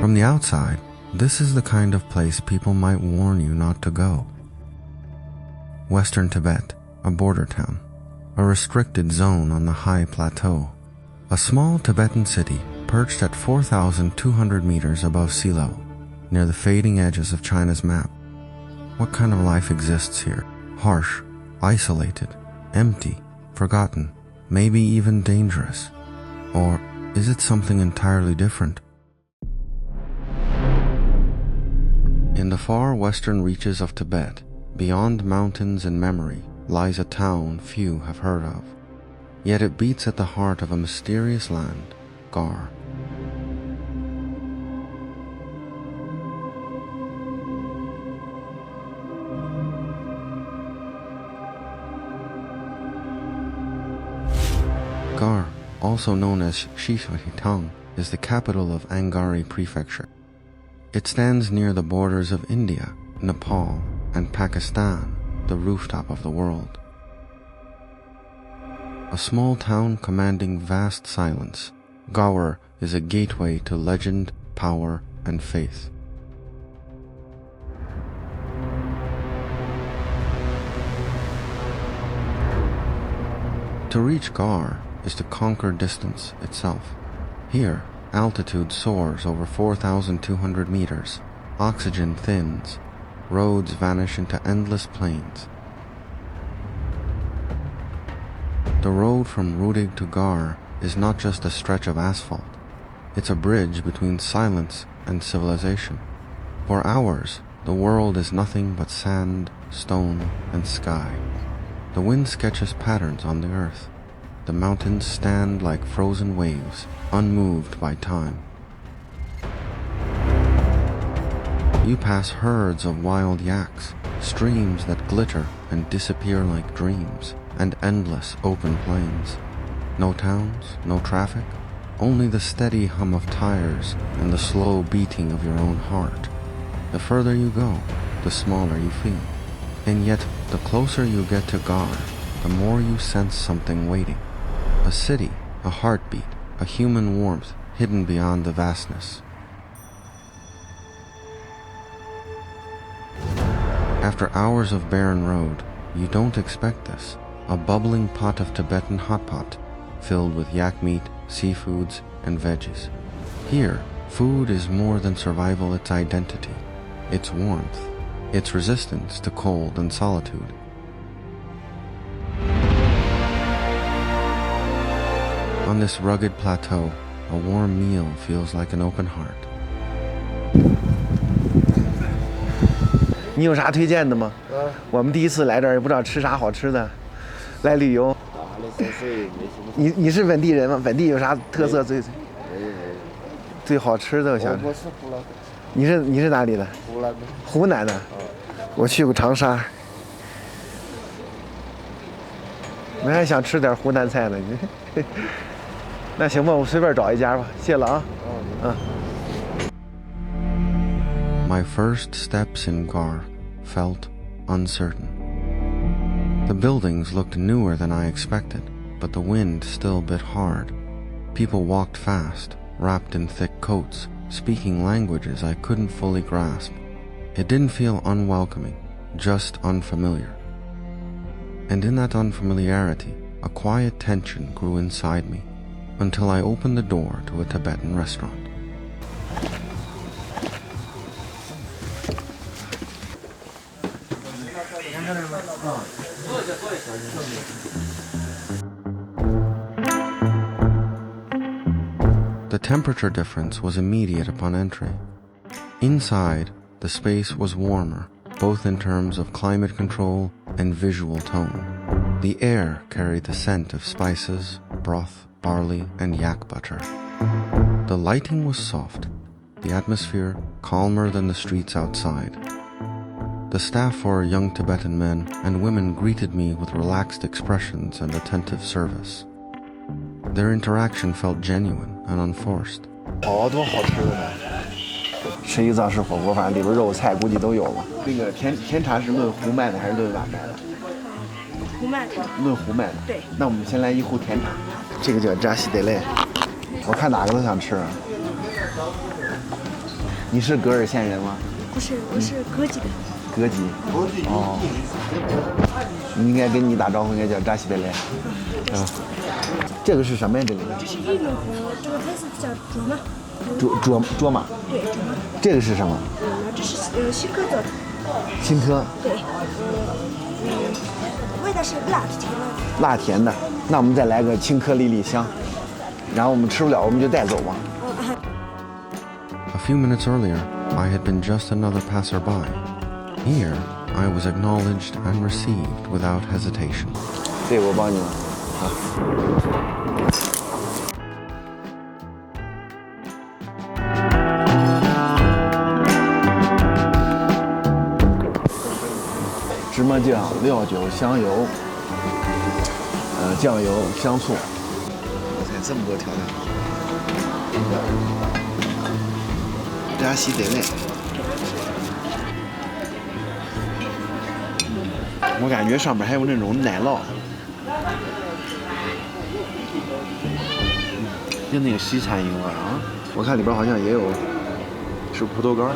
From the outside, this is the kind of place people might warn you not to go. Western Tibet, a border town, a restricted zone on the high plateau, a small Tibetan city perched at 4,200 meters above sea level, near the fading edges of China's map. What kind of life exists here? Harsh, isolated, empty, forgotten, maybe even dangerous? Or is it something entirely different? In the far western reaches of Tibet, beyond mountains and memory, lies a town few have heard of. Yet it beats at the heart of a mysterious land, Gar. Gar, also known as Shishvatitang, is the capital of Angari Prefecture. It stands near the borders of India, Nepal, and Pakistan, the rooftop of the world. A small town commanding vast silence, Gaur is a gateway to legend, power, and faith. To reach Gar is to conquer distance itself. Here, altitude soars over 4,200 meters, oxygen thins, roads vanish into endless plains. The road from Rudig to Gar is not just a stretch of asphalt. It's a bridge between silence and civilization. For hours, the world is nothing but sand, stone, and sky. The wind sketches patterns on the earth. The mountains stand like frozen waves, unmoved by time. You pass herds of wild yaks, streams that glitter and disappear like dreams, and endless open plains. No towns, no traffic, only the steady hum of tires and the slow beating of your own heart. The further you go, the smaller you feel. And yet, the closer you get to Gar, the more you sense something waiting. A city, a heartbeat, a human warmth hidden beyond the vastness. After hours of barren road, you don't expect this. A bubbling pot of Tibetan hot pot, filled with yak meat, seafoods, and veggies. Here, food is more than survival, it's identity. It's warmth. It's resistance to cold and solitude. On this rugged plateau, a warm meal feels like an open heart. 你有啥推荐的吗？我们第一次来这儿，也不知道吃啥好吃的，来旅游。你是本地人吗？本地有啥特色最好吃的？我想。我是湖南的。你是哪里的？湖南的。湖南的。我去过长沙。我还想吃点湖南菜呢。那行吧，我随便找一家吧，谢了啊。My first steps in Gar felt uncertain. The buildings looked newer than I expected, but the wind still bit hard. People walked fast, wrapped in thick coats, speaking languages I couldn't fully grasp. It didn't feel unwelcoming, just unfamiliar. And in that unfamiliarity, a quiet tension grew inside me, until I opened the door to a Tibetan restaurant. The temperature difference was immediate upon entry. Inside, the space was warmer, both in terms of climate control and visual tone. The air carried the scent of spices, broth, barley, and yak butter. The lighting was soft, the atmosphere calmer than the streets outside. The staff were young Tibetan men and women greeted me with relaxed expressions and attentive service. Their interaction felt genuine and unforced. 好多好吃的呢，吃一藏式火锅，反正里边肉菜估计都有了。那个甜茶是论壶卖的还是论碗卖的？壶卖的。论壶卖的。对。那我们先来一壶甜茶。这个叫扎西德勒，我看哪个都想吃。你是格尔县人吗？不是，我是歌籍的。格籍。哦。你应该跟你打招呼，应该叫扎西贝莱。这个是什么呀？这个？这是玉米和这个黑色叫卓玛。卓玛。对，卓玛。这个是什么？这是新科做的。新科。对。味道是辣甜的。辣甜的，那我们再来个青稞粒粒香，然后我们吃不了我们就带走吧。A few minutes earlier, I had been just another passerby. Here, I was acknowledged and received without hesitation. 这个我帮你了，芝麻酱、料酒、香油，酱油、香醋。我看这么多调料，扎西德勒。我感觉上面还有那种奶酪，跟那个西餐一样啊。我看里边好像也有是葡萄干。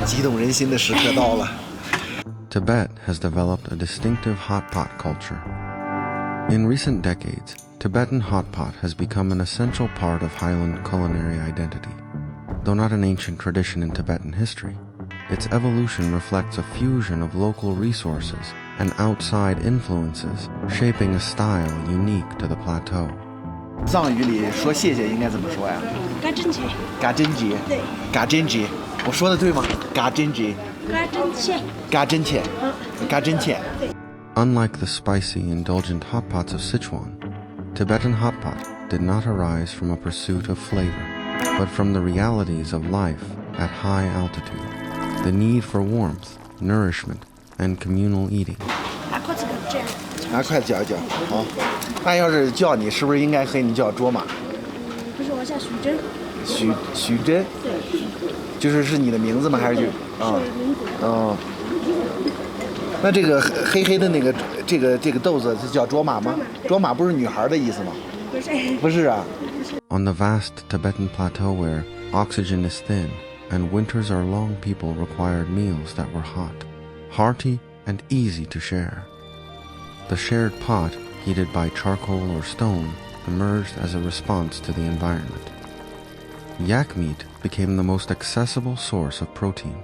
激动人心的时刻到了。Tibet has developed a distinctive hot pot culture. In recent decades, Tibetan hot pot has become an essential part of Highland culinary identity. Though not an ancient tradition in Tibetan history, its evolution reflects a fusion of local resources and outside influences, shaping a style unique to the plateau. 藏语里说谢谢应该怎么说呀？嘎真切。嘎真节。对。嘎真节，我说的对吗？嘎真节。嘎真切。嘎真切。嘎真切。Unlike the spicy, indulgent hot pots of Sichuan, Tibetan hot pot did not arise from a pursuit of flavor, but from the realities of life at high altitude, the need for warmth, nourishment, and communal eating. 拿筷子这样。拿筷子搅一搅，好。那要是叫你，是不是应该和你叫卓玛？不是，我叫许真。许真。对。是你的名字吗？还是就？是我的名字。哦。那这个黑黑的那个这个豆子是叫卓玛吗？卓玛不是女孩的意思吗？不是。不是啊。On the vast Tibetan plateau where oxygen is thin and winters are long, people required meals that were hot, hearty, and easy to share. The shared pot, heated by charcoal or stone, emerged as a response to the environment. Yak meat became the most accessible source of protein.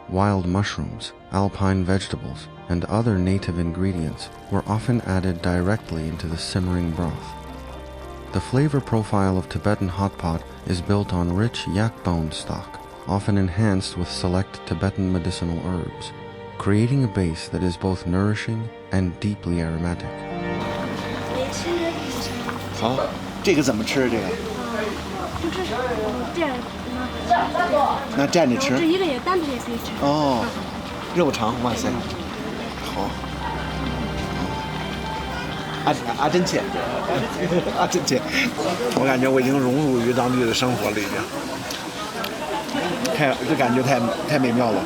Wild mushrooms, alpine vegetables, and other native ingredients were often added directly into the simmering broth. The flavor profile of Tibetan hot pot is built on rich yak bone stock, often enhanced with select Tibetan medicinal herbs, creating a base that is both nourishing and deeply aromatic. 好，这个怎么吃？这个？就是这样。那蘸着吃。这一个也单独也可以吃。哦，肉肠，哇塞，好。阿真切，阿真切，我感觉我已经融入于当地的生活里边，这感觉太美妙了。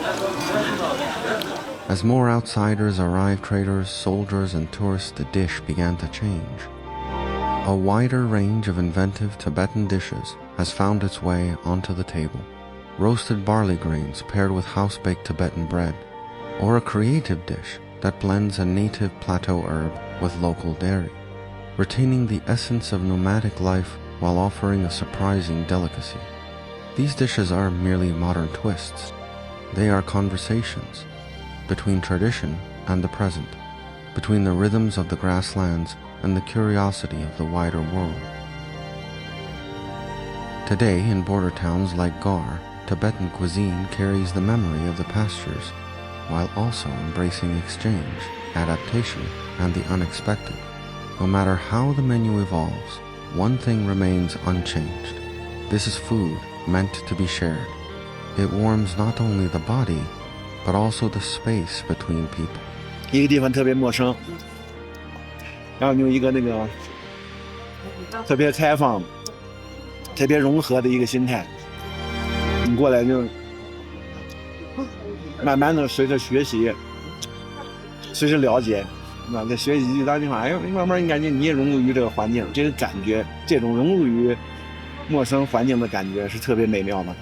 As more outsiders arrived, traders, soldiers, and tourists, the dish began to change. A wider range of inventive Tibetan dishes has found its way onto the table. Roasted barley grains paired with house-baked Tibetan bread, or a creative dish that blends a native plateau herb with local dairy, retaining the essence of nomadic life while offering a surprising delicacy. These dishes are merely modern twists. They are conversations between tradition and the present, between the rhythms of the grasslands and the curiosity of the wider world. Today, in border towns like Gar, Tibetan cuisine carries the memory of the pastures, while also embracing exchange, adaptation, and the unexpected. No matter how the menu evolves, one thing remains unchanged. This is food meant to be shared. It warms not only the body, but also the space between people. 一个地方特别陌生，然后用一个那个特别开放、特别融合的一个心态，你过来就慢慢的随着学习，随着了解，那在学习当地方，哎，慢慢你感觉你也融入于这个环境，这个感觉，这种融入于陌生环境的感觉是特别美妙的。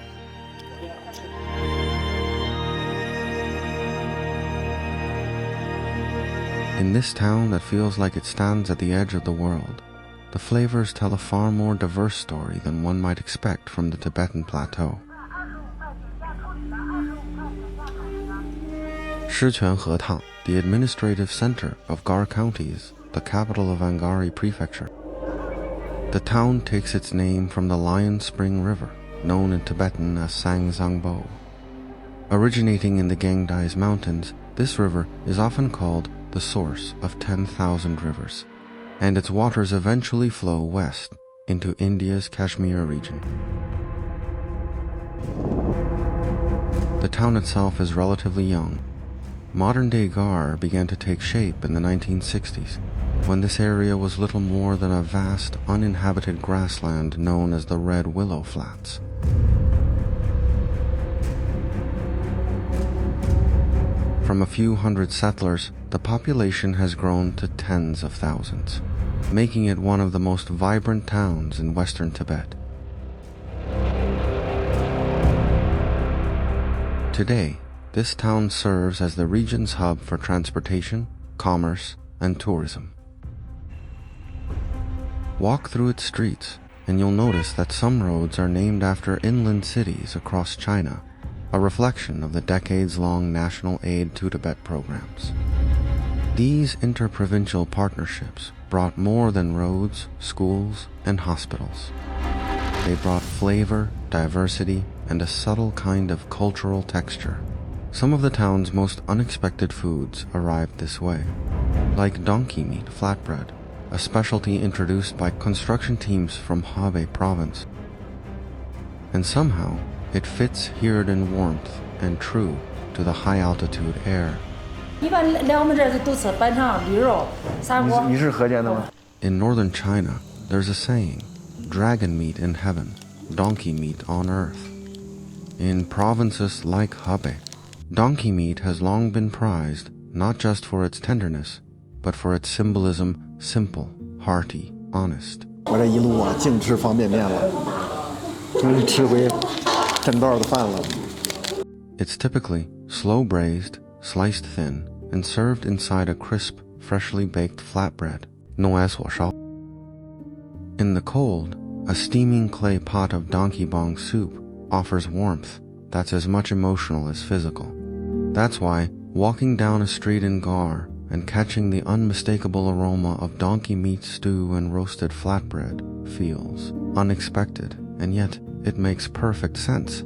In this town that feels like it stands at the edge of the world, the flavors tell a far more diverse story than one might expect from the Tibetan plateau. Shiquan Hetang, the administrative center of Gar Counties, the capital of Angari Prefecture. The town takes its name from the Lion Spring River, known in Tibetan as Sangzangbo. Originating in the Gangdais Mountains, this river is often called the source of 10,000 rivers, and its waters eventually flow west into India's Kashmir region. The town itself is relatively young. Modern-day Gar began to take shape in the 1960s, when this area was little more than a vast, uninhabited grassland known as the Red Willow Flats. From a few hundred settlers, the population has grown to tens of thousands, making it one of the most vibrant towns in western Tibet. Today, this town serves as the region's hub for transportation, commerce, and tourism. Walk through its streets, and you'll notice that some roads are named after inland cities across China, a reflection of the decades-long national aid to Tibet programs. These interprovincial partnerships brought more than roads, schools, and hospitals. They brought flavor, diversity, and a subtle kind of cultural texture. Some of the town's most unexpected foods arrived this way, like donkey meat flatbread, a specialty introduced by construction teams from Hebei province. And somehow, it fits here in warmth and true to the high-altitude air. 一般来我们这儿都吃板肠、驴肉、砂锅。你是河间的吗？ In northern China, there's a saying, dragon meat in heaven, donkey meat on earth. In provinces like Hebei, donkey meat has long been prized not just for its tenderness, but for its symbolism, simple, hearty, honest. 我这一路啊，净吃方便面了，终于吃回正道的饭了。 It's typically slow braised, sliced thin, and served inside a crisp, freshly baked flatbread, 弄挨所烧. In the cold, a steaming clay pot of donkey bong soup offers warmth that's as much emotional as physical. That's why walking down a street in Gar and catching the unmistakable aroma of donkey meat stew and roasted flatbread feels unexpected, and yet it makes perfect sense.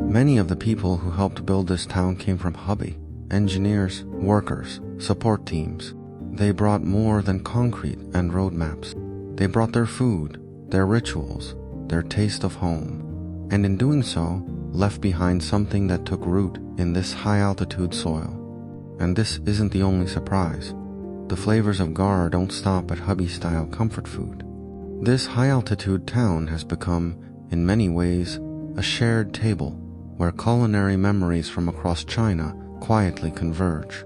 Many of the people who helped build this town came from Hebei, engineers, workers, support teams. They brought more than concrete and road maps. They brought their food, their rituals, their taste of home, and in doing so, left behind something that took root in this high-altitude soil. And this isn't the only surprise. The flavors of Gar don't stop at Hebei-style comfort food. This high-altitude town has become, in many ways, a shared table where culinary memories from across China quietly converge.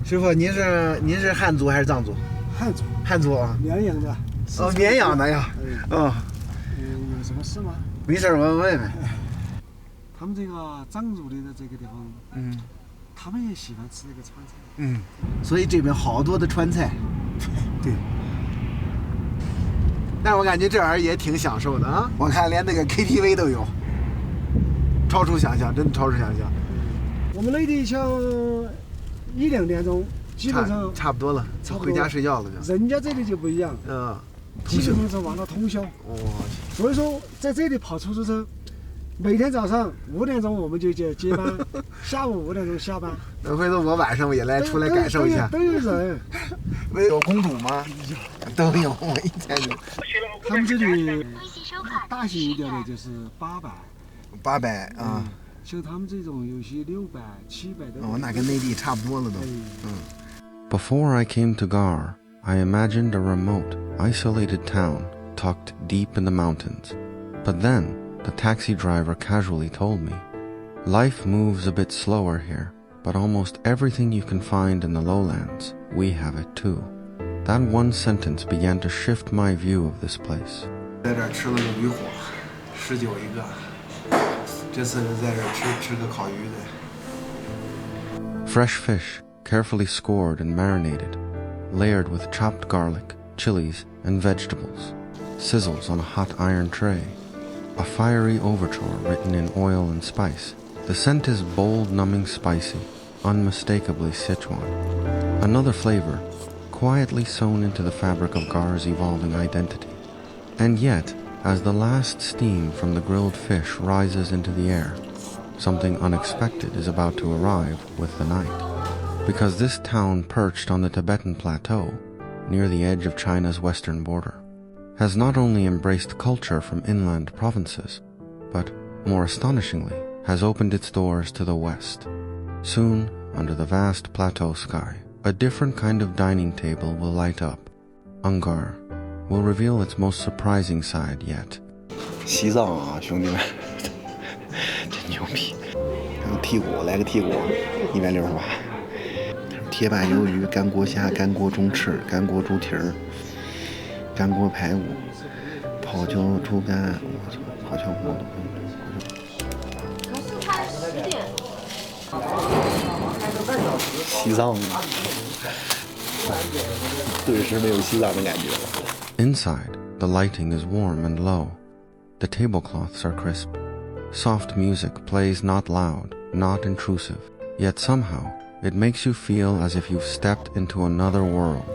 师傅，您是汉族还是藏族？汉族，汉族啊。绵阳的。哦，绵阳的呀。哦。有什么事吗？没事，我问问。他们这个藏族的这个地方，他们也喜欢吃这个川菜。所以这边好多的川菜。对。但我感觉这玩意儿也挺享受的啊！我看连那个 KTV 都有，超出想象，真的超出想象。我们内地像1-2点钟，基本上差不多了，回家睡觉了就。人家这里就不一样，基本上是玩到通宵。所以说在这里跑出租车，每天早上5点钟我们就接班，下午5点钟下班。那回头我晚上也来出来感受一下。都有人。有公主吗？都有，我一天有。他们这里大型一点的就是800啊。像他们这种有些600、700的。哦，那跟内地差不多了都。Before I came to Gar, I imagined a remote, isolated town tucked deep in the mountains. But then, the taxi driver casually told me, life moves a bit slower here, but almost everything you can find in the lowlands, we have it too. That one sentence began to shift my view of this place. 在这儿吃了个鱼火，19一个。这次在这儿吃个烤鱼的。 Fresh fish, carefully scored and marinated, layered with chopped garlic, chilies, and vegetables, sizzles on a hot iron tray. A fiery overture written in oil and spice. The scent is bold, numbing spicy, unmistakably Sichuan. Another flavor, quietly sewn into the fabric of Gar's evolving identity. And yet, as the last steam from the grilled fish rises into the air, something unexpected is about to arrive with the night. Because this town perched on the Tibetan plateau, near the edge of China's western border, has not only embraced culture from inland provinces, but, more astonishingly, has opened its doors to the west. Soon, under the vast plateau sky, a different kind of dining table will light up. Ungar will reveal its most surprising side yet. 西藏啊，兄弟们，真牛逼！剔骨来个剔骨，168。铁板鱿鱼、干锅虾、干锅中翅、干锅猪蹄儿、干锅排骨、泡椒猪肝，我操，泡椒蘑菇。西藏，顿时没有西藏的感觉了。Inside, the lighting is warm and low. The tablecloths are crisp. Soft music plays not loud, not intrusive, yet somehow it makes you feel as if you've stepped into another world.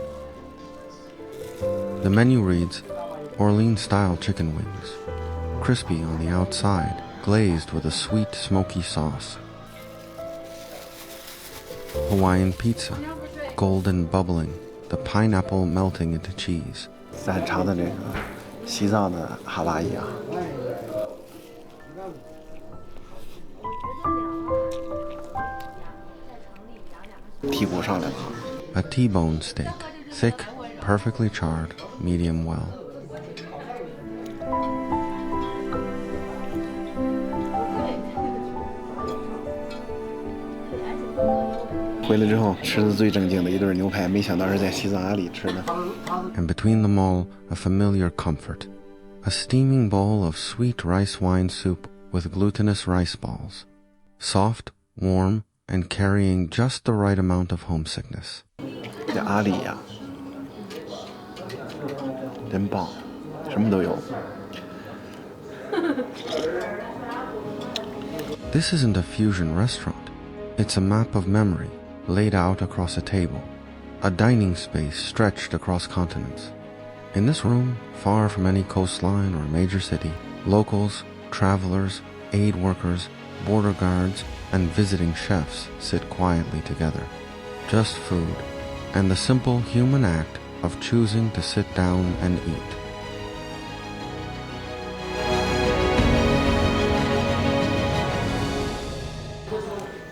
The menu reads, Orleans-style chicken wings, crispy on the outside, glazed with a sweet, smoky sauce. Hawaiian pizza, golden bubbling, the pineapple melting into cheese. 咱尝的这个西藏的哈拉伊啊。剔骨上来了。 A T-bone steak, thick, perfectly charred, medium well. 回来之后吃的最正经的一顿牛排，没想到是在西藏阿里吃的。 And between them all, a familiar comfort. A steaming bowl of sweet rice wine soup with glutinous rice balls. Soft, warm, and carrying just the right amount of homesickness. 这阿里呀，真棒，什么都有。 This isn't a fusion restaurant. It's a map of memory laid out across a table. A dining space stretched across continents. In this room, far from any coastline or major city, locals, travelers, aid workers, border guards, and visiting chefs sit quietly together. Just food, and the simple human act of choosing to sit down and eat.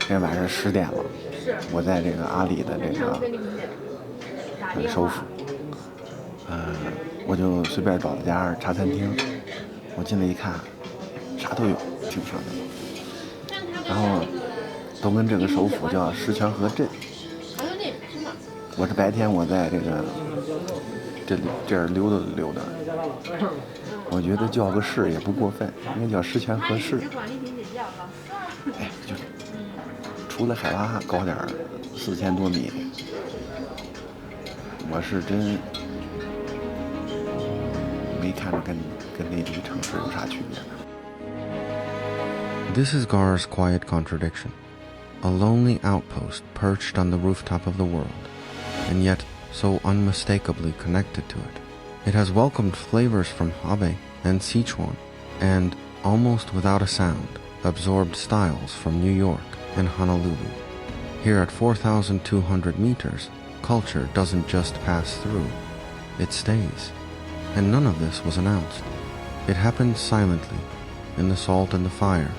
现在晚上10点了，我在这个阿里的这个首府，我就随便找了家茶餐厅，我进来一看，啥都有，挺上的。然后都跟这个首府叫石泉河镇。我这白天我在这儿溜达溜达，我觉得叫个市也不过分，应该叫石泉河市。哎，就除了海拔高点4000多米，我是真没看着跟内地城市有啥区别。 This is Gar's quiet contradiction. A lonely outpost perched on the rooftop of the world, and yet so unmistakably connected to it. It has welcomed flavors from Hebei and Sichuan, and, almost without a sound, absorbed styles from New York and Honolulu. Here at 4,200 meters, culture doesn't just pass through, it stays. And none of this was announced. It happened silently, in the salt and the fire,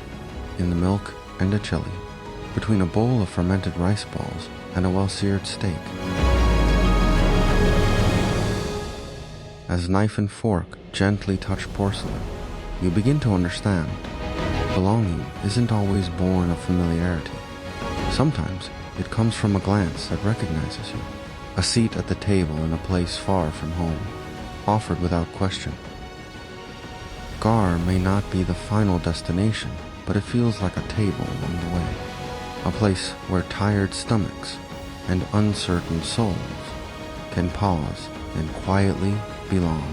in the milk and a chili, between a bowl of fermented rice balls and a well-seared steak. As knife and fork gently touch porcelain, you begin to understand. Belonging isn't always born of familiarity. Sometimes it comes from a glance that recognizes you, a seat at the table in a place far from home, offered without question. Gar may not be the final destination, but it feels like a table along the way, a place where tired stomachs and uncertain souls can pause and quietly belong.